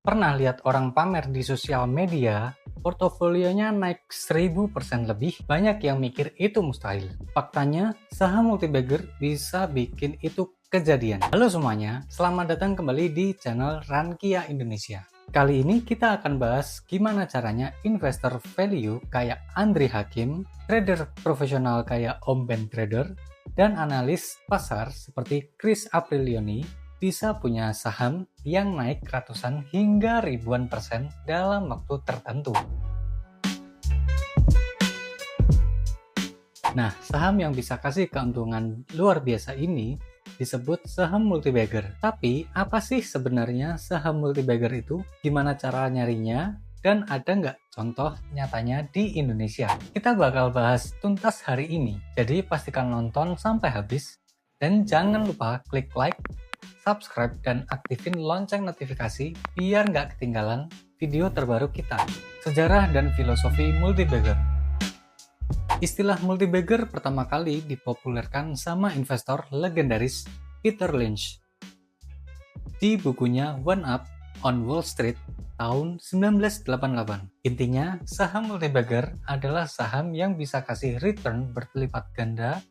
Pernah lihat orang pamer di sosial media, portofolionya naik 1000% lebih? Banyak yang mikir itu mustahil. Faktanya, saham multibagger bisa bikin itu kejadian. Halo semuanya, selamat datang kembali di channel Rankia Indonesia. Kali ini kita akan bahas gimana caranya investor value kayak Andri Hakim, trader profesional kayak Om Ben Trader, dan analis pasar seperti Chris Aprilioni bisa punya saham yang naik ratusan hingga ribuan persen dalam waktu tertentu. Nah, saham yang bisa kasih keuntungan luar biasa ini disebut saham multibagger. Tapi, apa sih sebenarnya saham multibagger itu? Gimana cara nyarinya? Dan ada nggak contoh nyatanya di Indonesia? Kita bakal bahas tuntas hari ini, jadi pastikan nonton sampai habis. Dan jangan lupa klik like, subscribe, dan aktifin lonceng notifikasi biar nggak ketinggalan video terbaru kita. Sejarah dan filosofi multibagger. Istilah multibagger pertama kali dipopulerkan sama investor legendaris Peter Lynch di bukunya One Up on Wall Street tahun 1988. Intinya, saham multibagger adalah saham yang bisa kasih return berlipat ganda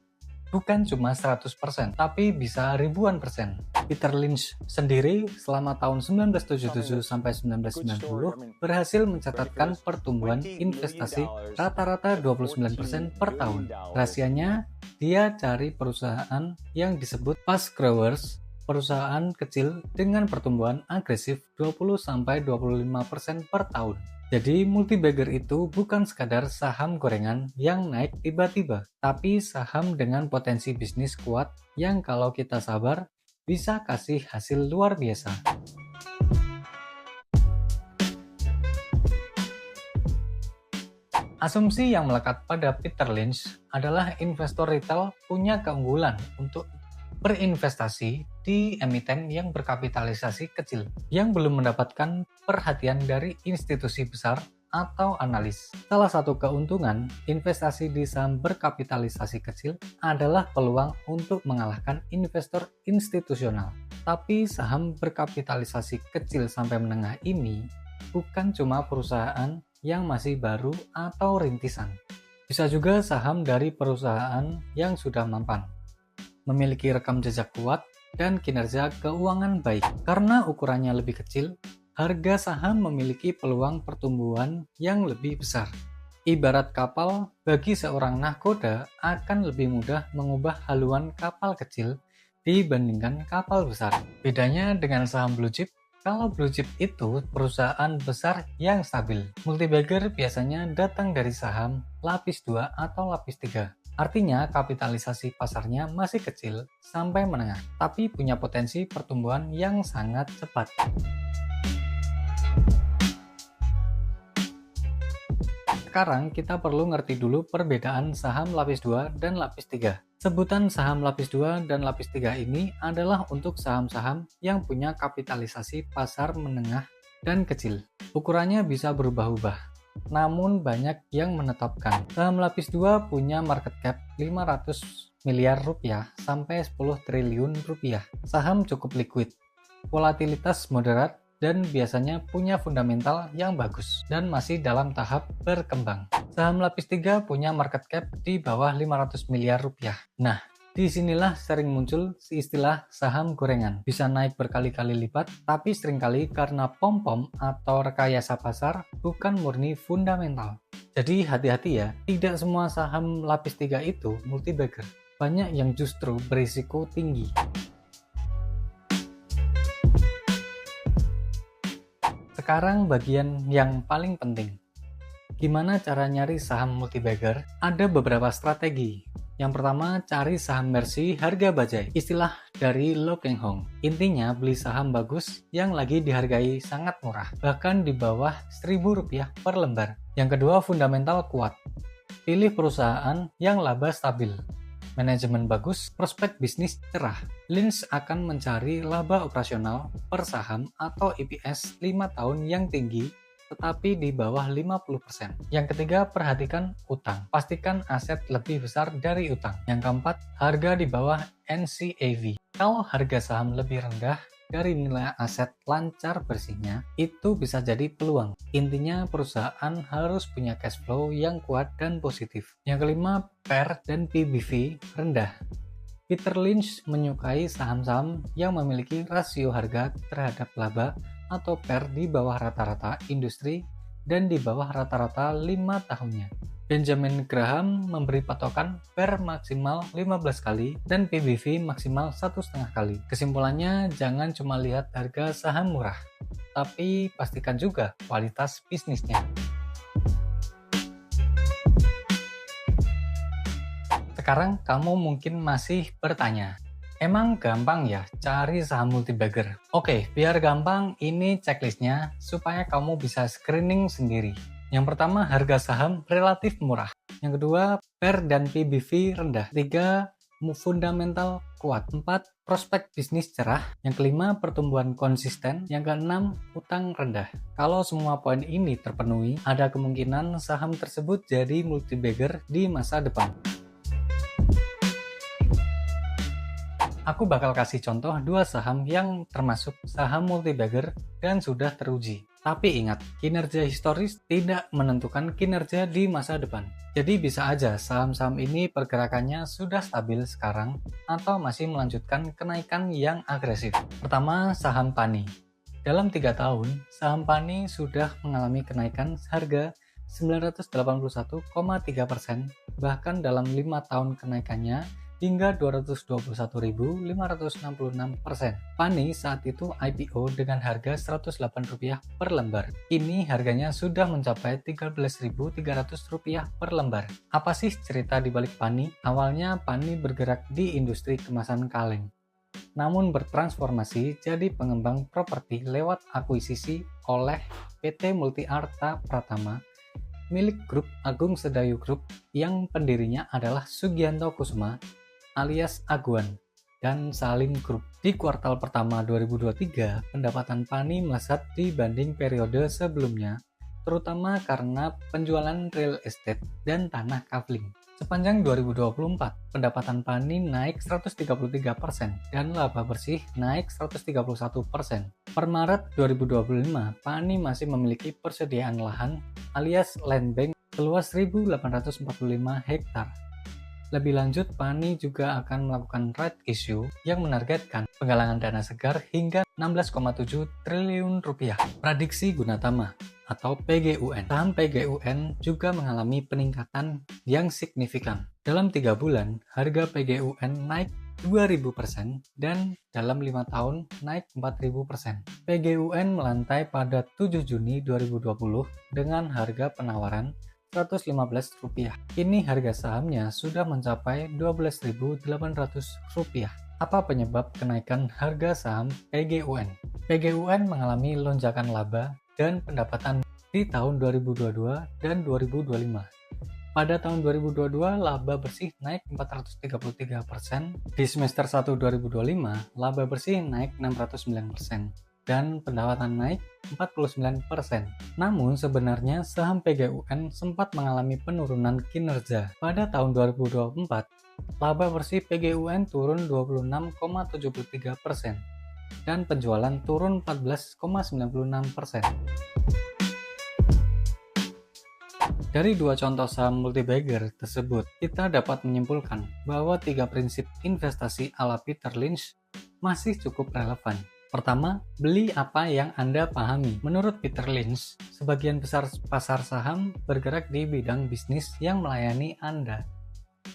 bukan cuma 100%, tapi bisa ribuan persen. Peter Lynch sendiri selama tahun 1977 sampai 1990 berhasil mencatatkan pertumbuhan investasi rata-rata 29% per tahun. Rahasianya, dia cari perusahaan yang disebut fast growers, perusahaan kecil dengan pertumbuhan agresif 20-25% per tahun. Jadi multibagger itu bukan sekadar saham gorengan yang naik tiba-tiba, tapi saham dengan potensi bisnis kuat yang kalau kita sabar bisa kasih hasil luar biasa. Asumsi yang melekat pada Peter Lynch adalah investor retail punya keunggulan untuk berinvestasi di emiten yang berkapitalisasi kecil, yang belum mendapatkan perhatian dari institusi besar atau analis. Salah satu keuntungan investasi di saham berkapitalisasi kecil adalah peluang untuk mengalahkan investor institusional. Tapi saham berkapitalisasi kecil sampai menengah ini bukan cuma perusahaan yang masih baru atau rintisan. Bisa juga saham dari perusahaan yang sudah mampan, memiliki rekam jejak kuat, dan kinerja keuangan baik. Karena ukurannya lebih kecil, harga saham memiliki peluang pertumbuhan yang lebih besar. Ibarat kapal, bagi seorang nahkoda akan lebih mudah mengubah haluan kapal kecil dibandingkan kapal besar. Bedanya dengan saham blue chip, kalau blue chip itu perusahaan besar yang stabil. Multibagger biasanya datang dari saham lapis 2 atau lapis 3. Artinya kapitalisasi pasarnya masih kecil sampai menengah, tapi punya potensi pertumbuhan yang sangat cepat. Sekarang kita perlu ngerti dulu perbedaan saham lapis 2 dan lapis 3. Sebutan saham lapis 2 dan lapis 3 ini adalah untuk saham-saham yang punya kapitalisasi pasar menengah dan kecil. Ukurannya bisa berubah-ubah, namun banyak yang menetapkan. Saham lapis 2 punya market cap 500 miliar rupiah sampai 10 triliun rupiah. Saham cukup liquid, volatilitas moderat, dan biasanya punya fundamental yang bagus dan masih dalam tahap berkembang. Saham lapis 3 punya market cap di bawah 500 miliar rupiah. Nah, disinilah sering muncul istilah saham gorengan. Bisa naik berkali-kali lipat, tapi seringkali karena pom-pom atau rekayasa pasar, bukan murni fundamental. Jadi hati-hati ya, tidak semua saham lapis 3 itu multibagger. Banyak yang justru berisiko tinggi. Sekarang bagian yang paling penting. Gimana cara nyari saham multibagger? Ada beberapa strategi. Yang pertama, cari saham mercy harga bajai, istilah dari Lo Keng Hong. Intinya, beli saham bagus yang lagi dihargai sangat murah, bahkan di bawah Rp1.000 per lembar. Yang kedua, fundamental kuat. Pilih perusahaan yang laba stabil, manajemen bagus, prospek bisnis cerah. Lynch akan mencari laba operasional per saham atau EPS 5 tahun yang tinggi, tetapi di bawah 50%. Yang ketiga, perhatikan utang. Pastikan aset lebih besar dari utang. Yang keempat, harga di bawah NCAV. Kalau harga saham lebih rendah, dari nilai aset lancar bersihnya, itu bisa jadi peluang. Intinya perusahaan harus punya cash flow yang kuat dan positif. Yang kelima, PER dan PBV rendah. Peter Lynch menyukai saham-saham yang memiliki rasio harga terhadap laba atau PER di bawah rata-rata industri dan di bawah rata-rata 5 tahunnya. Benjamin Graham memberi patokan PER maksimal 15 kali dan PBV maksimal 1,5 kali. Kesimpulannya, jangan cuma lihat harga saham murah, tapi pastikan juga kualitas bisnisnya. Sekarang kamu mungkin masih bertanya, emang gampang ya cari saham multibagger? Oke, biar gampang, ini checklistnya supaya kamu bisa screening sendiri. Yang pertama, harga saham relatif murah. Yang kedua, PER dan PBV rendah. 3, fundamental kuat. 4, prospek bisnis cerah. Yang kelima, pertumbuhan konsisten. Yang keenam, utang rendah. Kalau semua poin ini terpenuhi, ada kemungkinan saham tersebut jadi multibagger di masa depan. Aku bakal kasih contoh 2 saham yang termasuk saham multibagger dan sudah teruji. Tapi ingat, kinerja historis tidak menentukan kinerja di masa depan. Jadi bisa aja saham-saham ini pergerakannya sudah stabil sekarang atau masih melanjutkan kenaikan yang agresif. Pertama, saham PANI. Dalam 3 tahun, saham PANI sudah mengalami kenaikan harga 981,3%, bahkan dalam 5 tahun kenaikannya hingga 221.566%. PANI saat itu IPO dengan harga Rp108 per lembar. Kini harganya sudah mencapai Rp13.300 per lembar. Apa sih cerita di balik PANI? Awalnya PANI bergerak di industri kemasan kaleng, namun bertransformasi jadi pengembang properti lewat akuisisi oleh PT Multi Arta Pratama milik grup Agung Sedayu Group yang pendirinya adalah Sugianto Kusuma alias Aguan dan Salim Group. Di kuartal pertama 2023, pendapatan PANI melesat dibanding periode sebelumnya, terutama karena penjualan real estate dan tanah kafling. Sepanjang 2024, pendapatan PANI naik 133% dan laba bersih naik 131%. Per Maret 2025, PANI masih memiliki persediaan lahan alias land bank seluas 1.845 hektar. Lebih lanjut, PANI juga akan melakukan right issue yang menargetkan penggalangan dana segar hingga Rp16,7 triliun. Prediksi Gunatama atau PGUN. Saham PGUN juga mengalami peningkatan yang signifikan. Dalam 3 bulan, harga PGUN naik 2.000% dan dalam 5 tahun naik 4.000%. PGUN melantai pada 7 Juni 2020 dengan harga penawaran Rp115. Kini harga sahamnya sudah mencapai Rp12.800. Apa penyebab kenaikan harga saham PGUN? PGUN mengalami lonjakan laba dan pendapatan di tahun 2022 dan 2025. Pada tahun 2022, laba bersih naik 433%. Di semester 1 2025, laba bersih naik 609%. Dan pendapatan naik 49%. Namun sebenarnya saham PGUN sempat mengalami penurunan kinerja. Pada tahun 2024, laba bersih PGUN turun 26,73% dan penjualan turun 14,96%. Dari 2 contoh saham multibagger tersebut, kita dapat menyimpulkan bahwa 3 prinsip investasi ala Peter Lynch masih cukup relevan. Pertama, beli apa yang Anda pahami. Menurut Peter Lynch, sebagian besar pasar saham bergerak di bidang bisnis yang melayani Anda,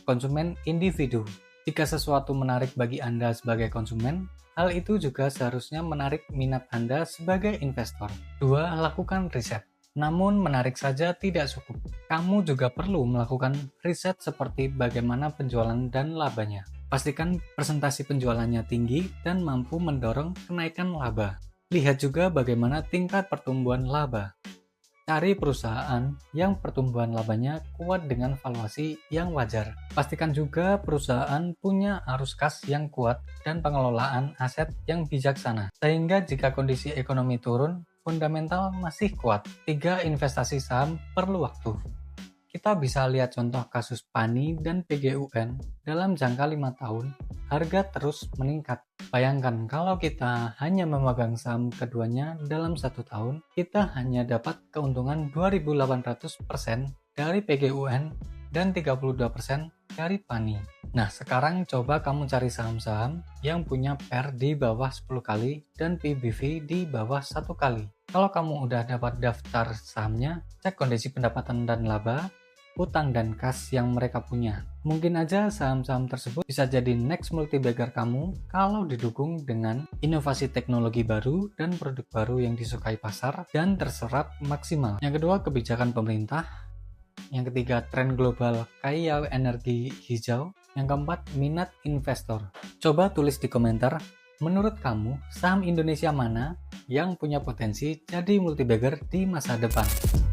konsumen individu. Jika sesuatu menarik bagi Anda sebagai konsumen, hal itu juga seharusnya menarik minat Anda sebagai investor. 2. Lakukan riset. Namun menarik saja tidak cukup. Kamu juga perlu melakukan riset seperti bagaimana penjualan dan labanya. Pastikan presentasi penjualannya tinggi dan mampu mendorong kenaikan laba. Lihat juga bagaimana tingkat pertumbuhan laba. Cari perusahaan yang pertumbuhan labanya kuat dengan valuasi yang wajar. Pastikan juga perusahaan punya arus kas yang kuat dan pengelolaan aset yang bijaksana. Sehingga jika kondisi ekonomi turun, fundamental masih kuat. 3. Investasi saham perlu waktu. Kita bisa lihat contoh kasus PANI dan PGUN dalam jangka 5 tahun, harga terus meningkat. Bayangkan kalau kita hanya memegang saham keduanya dalam 1 tahun, kita hanya dapat keuntungan 2.800% dari PGUN dan 32% dari PANI. Nah, sekarang coba kamu cari saham-saham yang punya PER di bawah 10 kali dan PBV di bawah 1 kali. Kalau kamu udah dapat daftar sahamnya, cek kondisi pendapatan dan laba, utang dan kas yang mereka punya. Mungkin aja saham-saham tersebut bisa jadi next multi-bagger kamu kalau didukung dengan inovasi teknologi baru dan produk baru yang disukai pasar dan terserap maksimal. Yang kedua, kebijakan pemerintah. Yang ketiga, tren global kaya energi hijau. Yang keempat, minat investor. Coba tulis di komentar, menurut kamu saham Indonesia mana yang punya potensi jadi multi-bagger di masa depan?